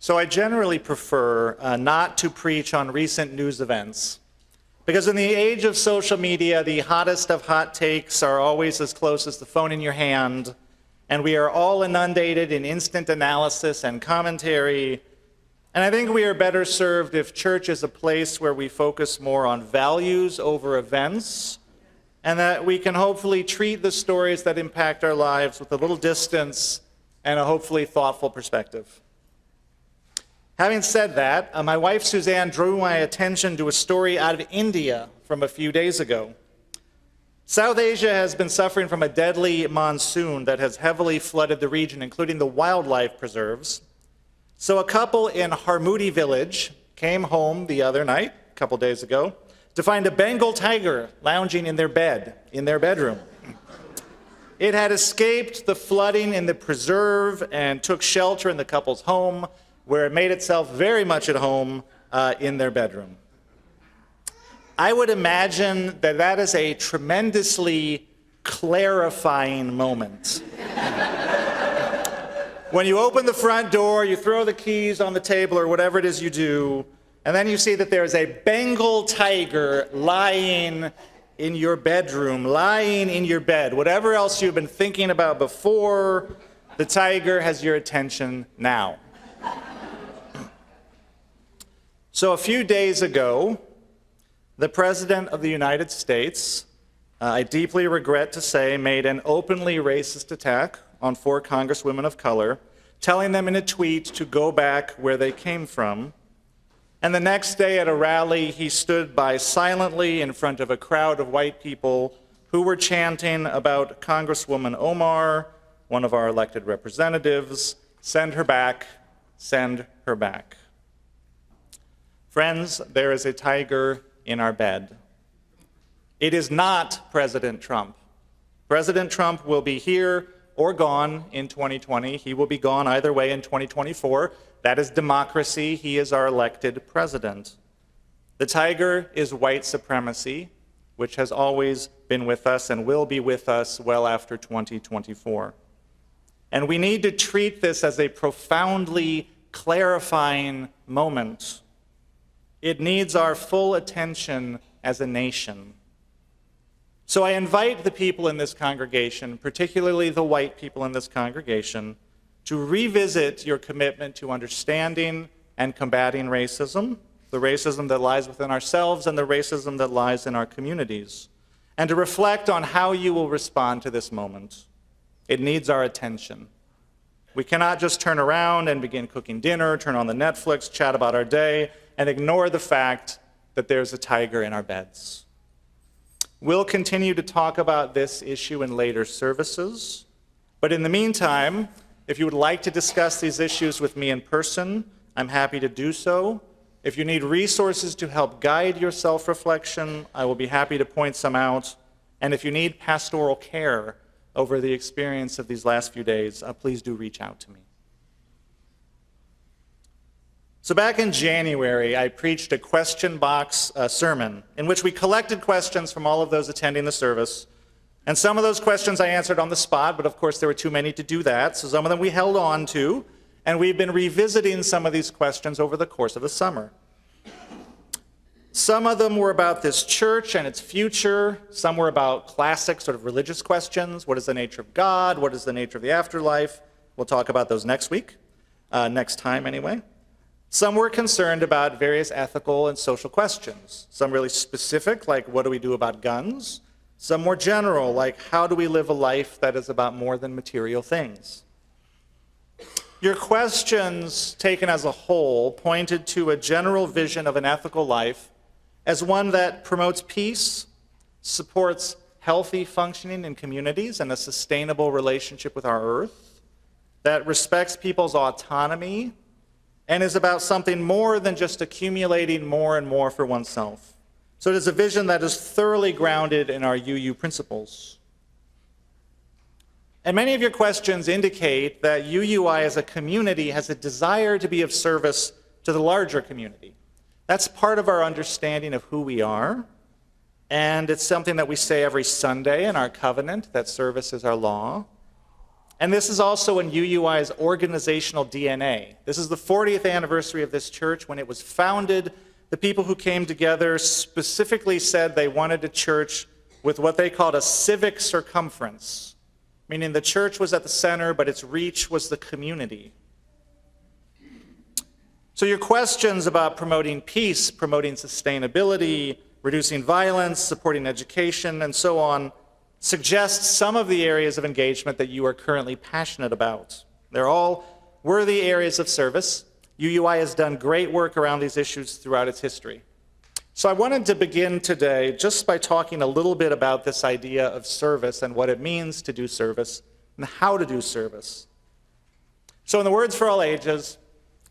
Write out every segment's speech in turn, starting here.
So I generally prefer not to preach on recent news events, because in the age of social media, the hottest of hot takes are always as close as the phone in your hand, and we are all inundated in instant analysis and commentary. And I think we are better served if church is a place where we focus more on values over events, and that we can hopefully treat the stories that impact our lives with a little distance and a hopefully thoughtful perspective. Having said that, my wife Suzanne drew my attention to a story out of India from a few days ago. South Asia has been suffering from a deadly monsoon that has heavily flooded the region, including the wildlife preserves. So a couple in Harmudi village came home the other night, a couple days ago, to find a Bengal tiger lounging in their bedroom. It had escaped the flooding in the preserve and took shelter in the couple's home, where it made itself very much at home in their bedroom. I would imagine that that is a tremendously clarifying moment. When you open the front door, you throw the keys on the table or whatever it is you do, and then you see that there's a Bengal tiger lying in your bedroom, lying in your bed. Whatever else you've been thinking about before, the tiger has your attention now. So a few days ago, the President of the United States, I deeply regret to say, made an openly racist attack on 4 congresswomen of color, telling them in a tweet to go back where they came from. And the next day at a rally, he stood by silently in front of a crowd of white people who were chanting about Congresswoman Omar, one of our elected representatives, send her back, send her back. Friends, there is a tiger in our bed. It is not President Trump. President Trump will be here or gone in 2020. He will be gone either way in 2024. That is democracy. He is our elected president. The tiger is white supremacy, which has always been with us and will be with us well after 2024. And we need to treat this as a profoundly clarifying moment. It needs our full attention as a nation. So I invite the people in this congregation, particularly the white people in this congregation, to revisit your commitment to understanding and combating racism, the racism that lies within ourselves and the racism that lies in our communities, and to reflect on how you will respond to this moment. It needs our attention. We cannot just turn around and begin cooking dinner, turn on the Netflix, chat about our day, and ignore the fact that there's a tiger in our beds. We'll continue to talk about this issue in later services, but in the meantime, if you would like to discuss these issues with me in person, I'm happy to do so. If you need resources to help guide your self-reflection, I will be happy to point some out. And if you need pastoral care over the experience of these last few days, please do reach out to me. So back in January, I preached a question box sermon in which we collected questions from all of those attending the service. And some of those questions I answered on the spot, but of course there were too many to do that, so some of them we held on to, and we've been revisiting some of these questions over the course of the summer. Some of them were about this church and its future. Some were about classic sort of religious questions. What is the nature of God? What is the nature of the afterlife? We'll talk about those next week, next time anyway. Some were concerned about various ethical and social questions. Some really specific, like what do we do about guns? Some more general, like how do we live a life that is about more than material things? Your questions, taken as a whole, pointed to a general vision of an ethical life as one that promotes peace, supports healthy functioning in communities and a sustainable relationship with our earth, that respects people's autonomy, and is about something more than just accumulating more and more for oneself. So it is a vision that is thoroughly grounded in our UU principles. And many of your questions indicate that UUI as a community has a desire to be of service to the larger community. That's part of our understanding of who we are, and it's something that we say every Sunday in our covenant, that service is our law. And this is also in UUI's organizational DNA. This is the 40th anniversary of this church. When it was founded, the people who came together specifically said they wanted a church with what they called a civic circumference, meaning the church was at the center, but its reach was the community. So your questions about promoting peace, promoting sustainability, reducing violence, supporting education, and so on, suggest some of the areas of engagement that you are currently passionate about. They're all worthy areas of service. UUI has done great work around these issues throughout its history. So I wanted to begin today just by talking a little bit about this idea of service and what it means to do service and how to do service. So in the Words for All Ages,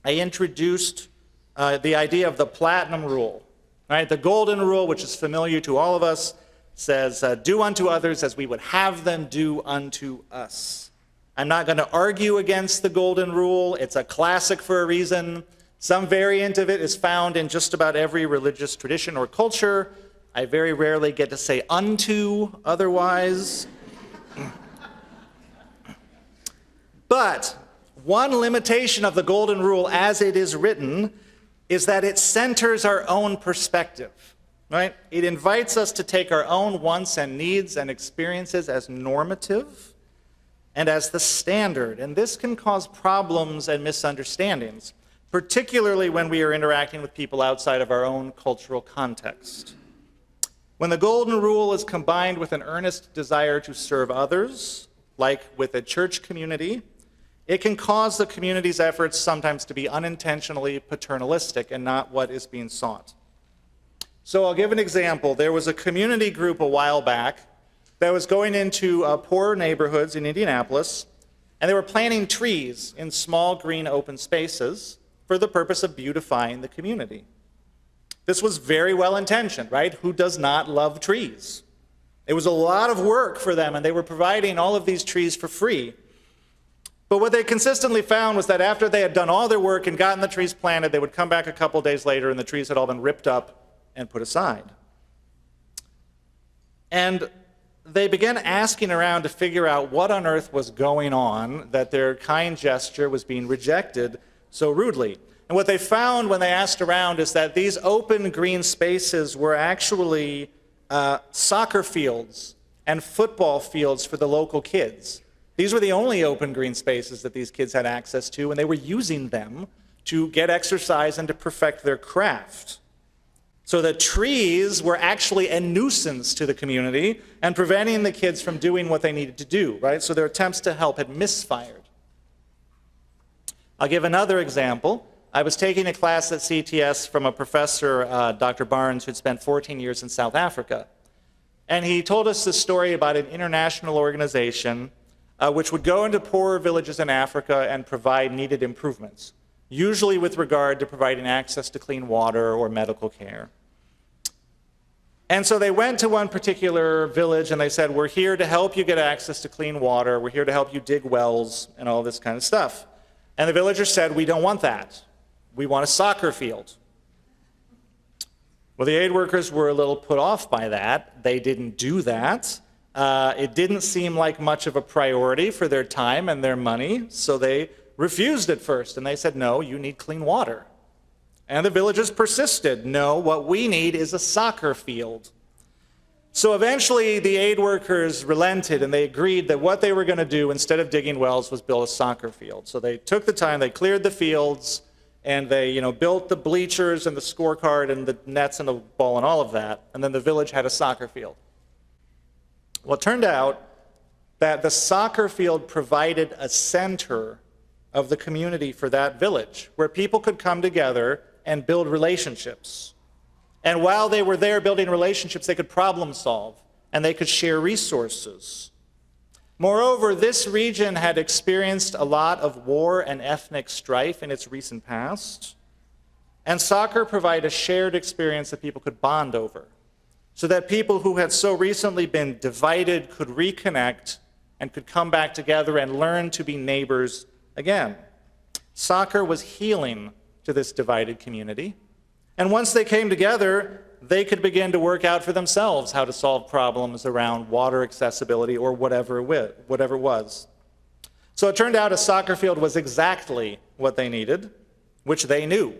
I introduced the idea of the platinum rule. Right? The golden rule, which is familiar to all of us, says, do unto others as we would have them do unto us. I'm not going to argue against the golden rule. It's a classic for a reason. Some variant of it is found in just about every religious tradition or culture. I very rarely get to say unto otherwise. But one limitation of the golden rule as it is written is that it centers our own perspective, right? It invites us to take our own wants and needs and experiences as normative and as the standard. And this can cause problems and misunderstandings, particularly when we are interacting with people outside of our own cultural context. When the golden rule is combined with an earnest desire to serve others, like with a church community, it can cause the community's efforts sometimes to be unintentionally paternalistic and not what is being sought. So I'll give an example. There was a community group a while back that was going into poorer neighborhoods in Indianapolis, and they were planting trees in small green open spaces for the purpose of beautifying the community. This was very well intentioned, right? Who does not love trees? It was a lot of work for them, and they were providing all of these trees for free. But what they consistently found was that after they had done all their work and gotten the trees planted, they would come back a couple days later and the trees had all been ripped up and put aside. And they began asking around to figure out what on earth was going on that their kind gesture was being rejected so rudely. And what they found when they asked around is that these open green spaces were actually soccer fields and football fields for the local kids. These were the only open green spaces that these kids had access to, and they were using them to get exercise and to perfect their craft. So the trees were actually a nuisance to the community and preventing the kids from doing what they needed to do, right? So their attempts to help had misfired. I'll give another example. I was taking a class at CTS from a professor, Dr. Barnes, who'd spent 14 years in South Africa. And he told us this story about an international organization which would go into poorer villages in Africa and provide needed improvements, usually with regard to providing access to clean water or medical care. And so they went to one particular village and they said, we're here to help you get access to clean water, we're here to help you dig wells and all this kind of stuff. And the villagers said, we don't want that. We want a soccer field. Well, the aid workers were a little put off by that. They didn't do that. It didn't seem like much of a priority for their time and their money, so they refused at first, and they said, no, you need clean water. And the villagers persisted, no, what we need is a soccer field. So eventually the aid workers relented, and they agreed that what they were going to do instead of digging wells was build a soccer field. So they took the time, they cleared the fields, and they built the bleachers and the scorecard and the nets and the ball and all of that, and then the village had a soccer field. Well, it turned out that the soccer field provided a center of the community for that village, where people could come together and build relationships. And while they were there building relationships, they could problem solve, and they could share resources. Moreover, this region had experienced a lot of war and ethnic strife in its recent past, and soccer provided a shared experience that people could bond over, so that people who had so recently been divided could reconnect and could come back together and learn to be neighbors again. Soccer was healing to this divided community. And once they came together, they could begin to work out for themselves how to solve problems around water accessibility or whatever it was. So it turned out a soccer field was exactly what they needed, which they knew.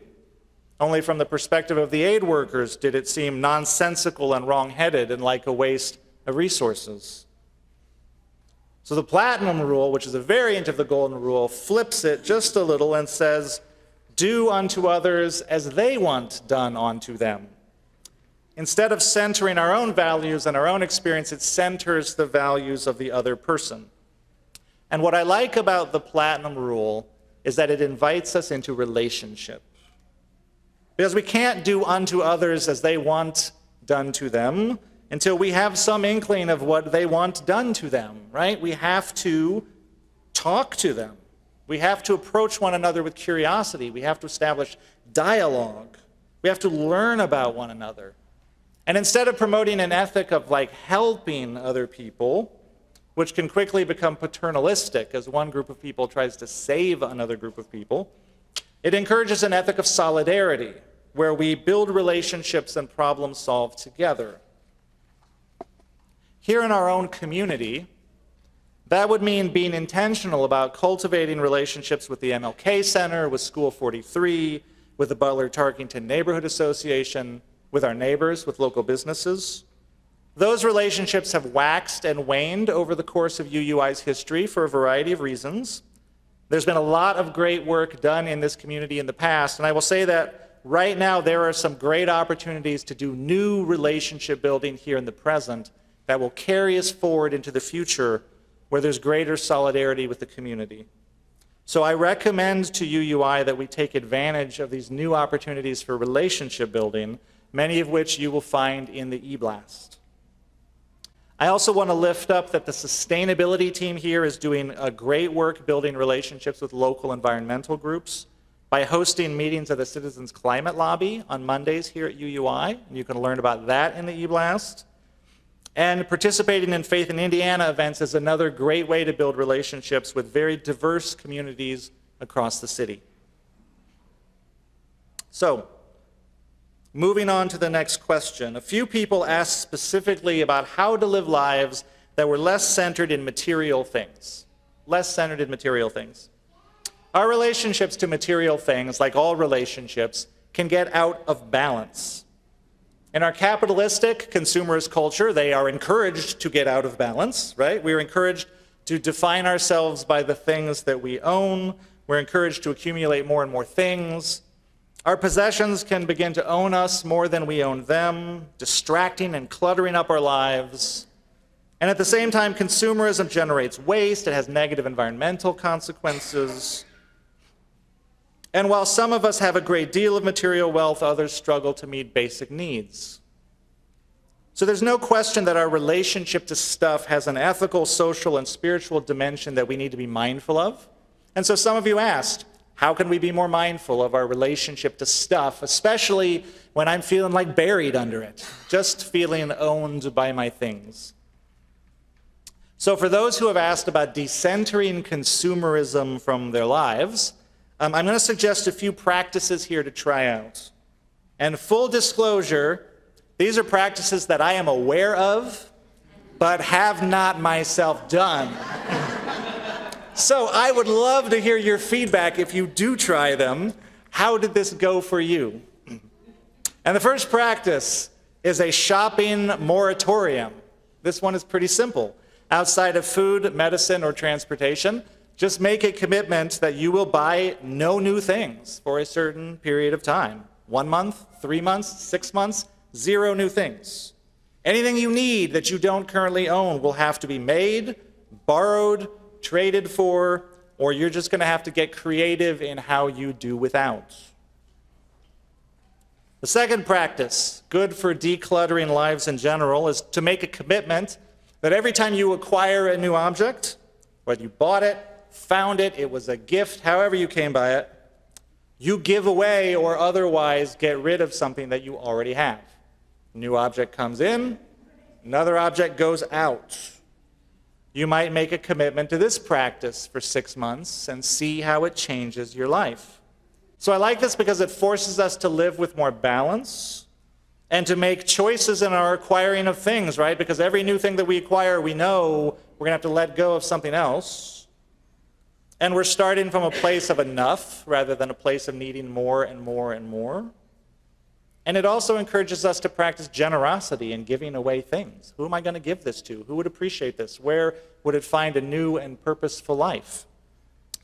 Only from the perspective of the aid workers did it seem nonsensical and wrong-headed and like a waste of resources. So the platinum rule, which is a variant of the golden rule, flips it just a little and says, do unto others as they want done unto them. Instead of centering our own values and our own experience, it centers the values of the other person. And what I like about the platinum rule is that it invites us into relationship. Because we can't do unto others as they want done to them until we have some inkling of what they want done to them, right? We have to talk to them. We have to approach one another with curiosity. We have to establish dialogue. We have to learn about one another. And instead of promoting an ethic of like helping other people, which can quickly become paternalistic as one group of people tries to save another group of people, it encourages an ethic of solidarity, where we build relationships and problem solve together. Here in our own community, that would mean being intentional about cultivating relationships with the MLK Center, with School 43, with the Butler-Tarkington Neighborhood Association, with our neighbors, with local businesses. Those relationships have waxed and waned over the course of UUI's history for a variety of reasons. There's been a lot of great work done in this community in the past, and I will say that right now there are some great opportunities to do new relationship building here in the present that will carry us forward into the future where there's greater solidarity with the community. So I recommend to UUI that we take advantage of these new opportunities for relationship building, many of which you will find in the e-blast. I also want to lift up that the sustainability team here is doing a great work building relationships with local environmental groups by hosting meetings of the Citizens Climate Lobby on Mondays here at UUI. And you can learn about that in the e-blast. And participating in Faith in Indiana events is another great way to build relationships with very diverse communities across the city. So, moving on to the next question. A few people asked specifically about how to live lives that were less centered in material things. Less centered in material things. Our relationships to material things, like all relationships, can get out of balance. In our capitalistic, consumerist culture, they are encouraged to get out of balance, right? We are encouraged to define ourselves by the things that we own. We're encouraged to accumulate more and more things. Our possessions can begin to own us more than we own them, distracting and cluttering up our lives. And at the same time, consumerism generates waste. It has negative environmental consequences. And while some of us have a great deal of material wealth, others struggle to meet basic needs. So there's no question that our relationship to stuff has an ethical, social, and spiritual dimension that we need to be mindful of. And so some of you asked, how can we be more mindful of our relationship to stuff, especially when I'm feeling like buried under it, just feeling owned by my things? So for those who have asked about decentering consumerism from their lives, I'm going to suggest a few practices here to try out. And full disclosure, these are practices that I am aware of, but have not myself done. So I would love to hear your feedback if you do try them. How did this go for you? And the first practice is a shopping moratorium. This one is pretty simple. Outside of food, medicine, or transportation, just make a commitment that you will buy no new things for a certain period of time. 1 month, 3 months, 6 months, 0 new things. Anything you need that you don't currently own will have to be made, borrowed, traded for, or you're just going to have to get creative in how you do without. The second practice, good for decluttering lives in general, is to make a commitment that every time you acquire a new object, whether you bought it, found it, it was a gift, however you came by it, you give away or otherwise get rid of something that you already have. A new object comes in, another object goes out. You might make a commitment to this practice for 6 months and see how it changes your life. So I like this because it forces us to live with more balance and to make choices in our acquiring of things, right? Because every new thing that we acquire, we know we're going to have to let go of something else. And we're starting from a place of enough rather than a place of needing more and more and more. And it also encourages us to practice generosity in giving away things. Who am I going to give this to? Who would appreciate this? Where would it find a new and purposeful life?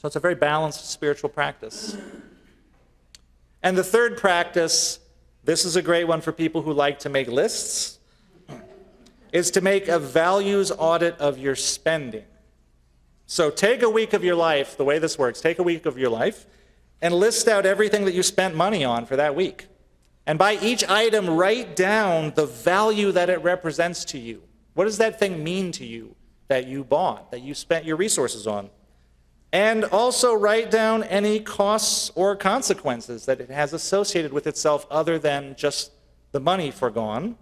So it's a very balanced spiritual practice. And the third practice, this is a great one for people who like to make lists, is to make a values audit of your spending. So take a week of your life, the way this works, take a week of your life and list out everything that you spent money on for that week. And by each item, write down the value that it represents to you. What does that thing mean to you that you bought, that you spent your resources on? And also write down any costs or consequences that it has associated with itself other than just the money forgone.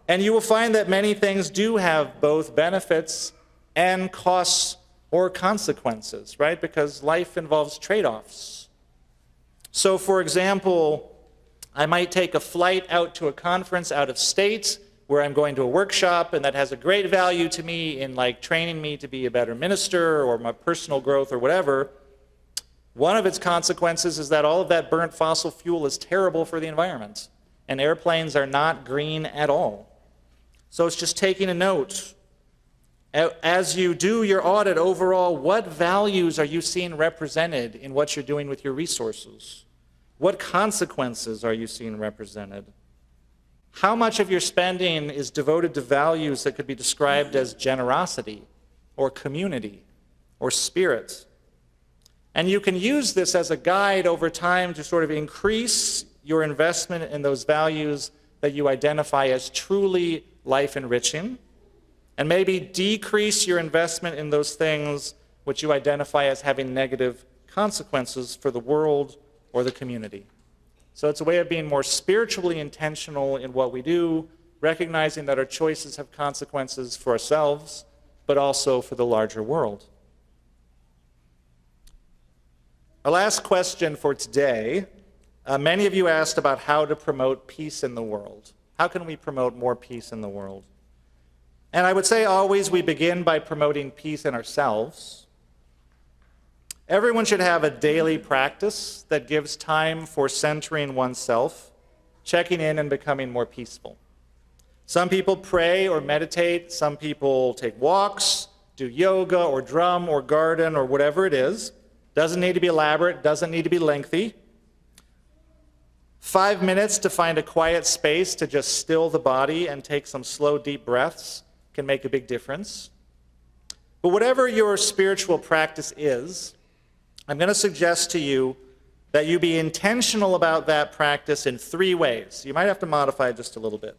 And you will find that many things do have both benefits and costs or consequences, right? Because life involves trade-offs. So, for example, I might take a flight out to a conference out of state where I'm going to a workshop, and that has a great value to me in like training me to be a better minister or my personal growth or whatever. One of its consequences is that all of that burnt fossil fuel is terrible for the environment, and airplanes are not green at all. So it's just taking a note. As you do your audit overall, what values are you seeing represented in what you're doing with your resources? What consequences are you seeing represented? How much of your spending is devoted to values that could be described as generosity or community or spirit? And you can use this as a guide over time to sort of increase your investment in those values that you identify as truly life-enriching, and maybe decrease your investment in those things which you identify as having negative consequences for the world or the community. So it's a way of being more spiritually intentional in what we do, recognizing that our choices have consequences for ourselves, but also for the larger world. Our last question for today, many of you asked about how to promote peace in the world. How can we promote more peace in the world? And I would say always we begin by promoting peace in ourselves. Everyone should have a daily practice that gives time for centering oneself, checking in and becoming more peaceful. Some people pray or meditate, some people take walks, do yoga or drum or garden or whatever it is. Doesn't need to be elaborate, doesn't need to be lengthy. 5 minutes to find a quiet space to just still the body and take some slow, deep breaths can make a big difference. But whatever your spiritual practice is, I'm going to suggest to you that you be intentional about that practice in 3 ways. You might have to modify it just a little bit.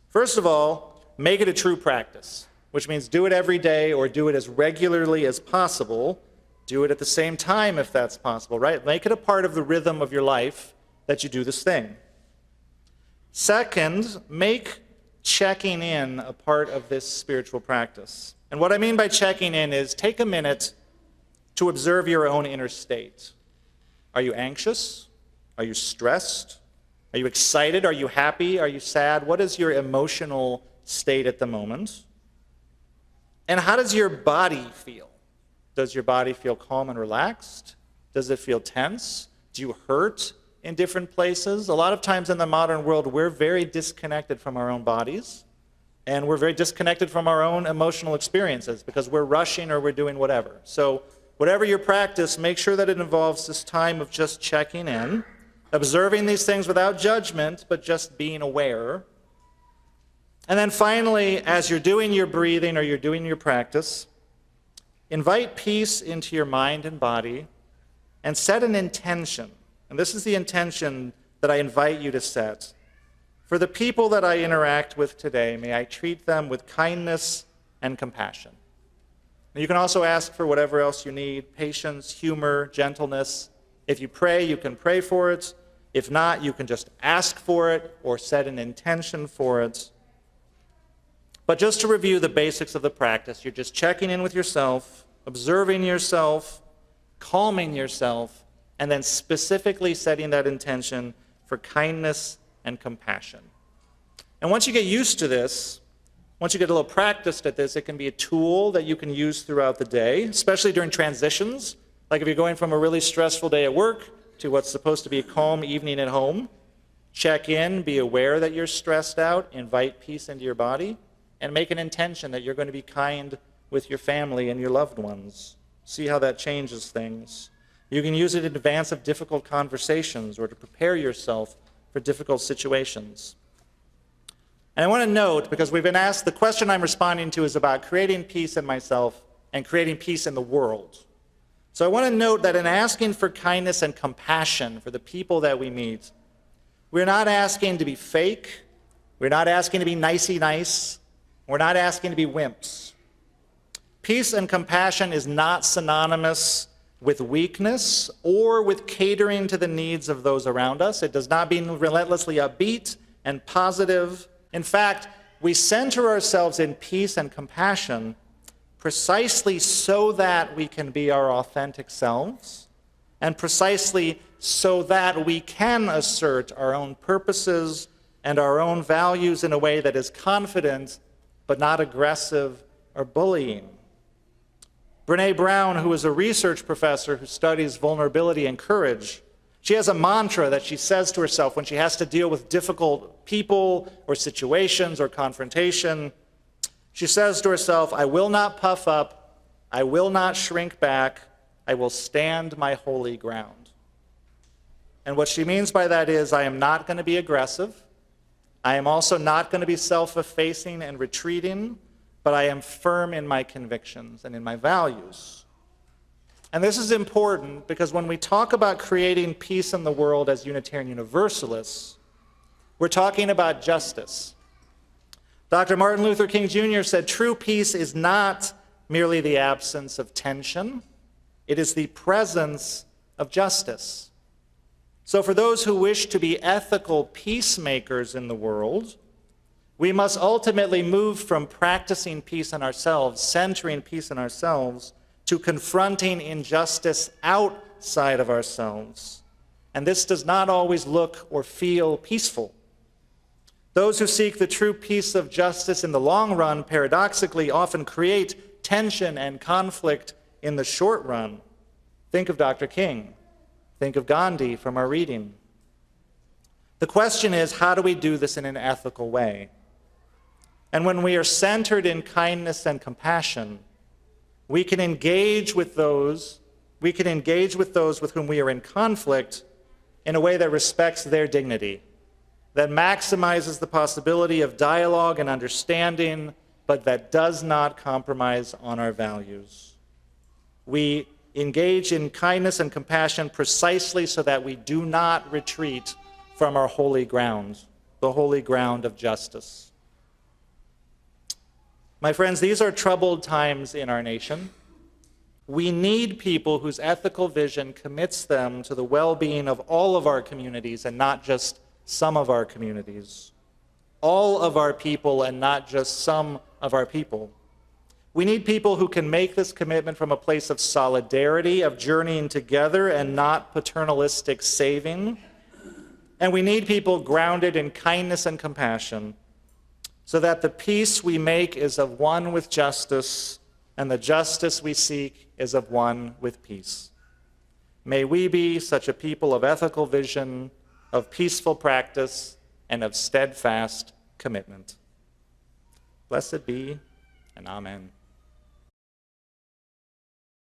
First of all, make it a true practice, which means do it every day or do it as regularly as possible. Do it at the same time if that's possible, right? Make it a part of the rhythm of your life that you do this thing. Second, make checking in a part of this spiritual practice. And what I mean by checking in is take a minute to observe your own inner state. Are you anxious? Are you stressed? Are you excited? Are you happy? Are you sad? What is your emotional state at the moment? And how does your body feel? Does your body feel calm and relaxed? Does it feel tense? Do you hurt in different places? A lot of times in the modern world, we're very disconnected from our own bodies, and we're very disconnected from our own emotional experiences because we're rushing or we're doing whatever. So whatever your practice, make sure that it involves this time of just checking in, observing these things without judgment, but just being aware. And then finally, as you're doing your breathing or you're doing your practice, invite peace into your mind and body and set an intention. And this is the intention that I invite you to set. For the people that I interact with today, may I treat them with kindness and compassion. You can also ask for whatever else you need, patience, humor, gentleness. If you pray, you can pray for it. If not, you can just ask for it or set an intention for it. But just to review the basics of the practice, you're just checking in with yourself, observing yourself, calming yourself, and then specifically setting that intention for kindness and compassion. And once you get used to this, Once you get a little practiced at this, it can be a tool that you can use throughout the day, especially during transitions. Like if you're going from a really stressful day at work to what's supposed to be a calm evening at home. Check in, be aware that you're stressed out, invite peace into your body, and make an intention that you're going to be kind with your family and your loved ones. See how that changes things. You can use it in advance of difficult conversations or to prepare yourself for difficult situations. And I want to note, because we've been asked, the question I'm responding to is about creating peace in myself and creating peace in the world. So I want to note that in asking for kindness and compassion for the people that we meet, we're not asking to be fake. We're not asking to be nicey nice. We're not asking to be wimps. Peace and compassion is not synonymous with weakness or with catering to the needs of those around us. It does not mean relentlessly upbeat and positive. In fact, we center ourselves in peace and compassion precisely so that we can be our authentic selves, and precisely so that we can assert our own purposes and our own values in a way that is confident but not aggressive or bullying. Brene Brown, who is a research professor who studies vulnerability and courage, she has a mantra that she says to herself when she has to deal with difficult people or situations or confrontation. She says to herself, I will not puff up, I will not shrink back, I will stand my holy ground. And what she means by that is, I am not going to be aggressive, I am also not going to be self-effacing and retreating, but I am firm in my convictions and in my values. And this is important because when we talk about creating peace in the world as Unitarian Universalists, we're talking about justice. Dr. Martin Luther King Jr. said, true peace is not merely the absence of tension, it is the presence of justice. So for those who wish to be ethical peacemakers in the world, we must ultimately move from practicing peace in ourselves, centering peace in ourselves, to confronting injustice outside of ourselves. And this does not always look or feel peaceful. Those who seek the true peace of justice in the long run, paradoxically, often create tension and conflict in the short run. Think of Dr. King. Think of Gandhi from our reading. The question is, how do we do this in an ethical way? And when we are centered in kindness and compassion, we can engage with those with whom we are in conflict in a way that respects their dignity, that maximizes the possibility of dialogue and understanding, but that does not compromise on our values. We engage in kindness and compassion precisely so that we do not retreat from our holy ground, the holy ground of justice. My friends, these are troubled times in our nation. We need people whose ethical vision commits them to the well-being of all of our communities and not just some of our communities. All of our people and not just some of our people. We need people who can make this commitment from a place of solidarity, of journeying together and not paternalistic saving. And we need people grounded in kindness and compassion, so that the peace we make is of one with justice, and the justice we seek is of one with peace. May we be such a people of ethical vision, of peaceful practice, and of steadfast commitment. Blessed be, and amen.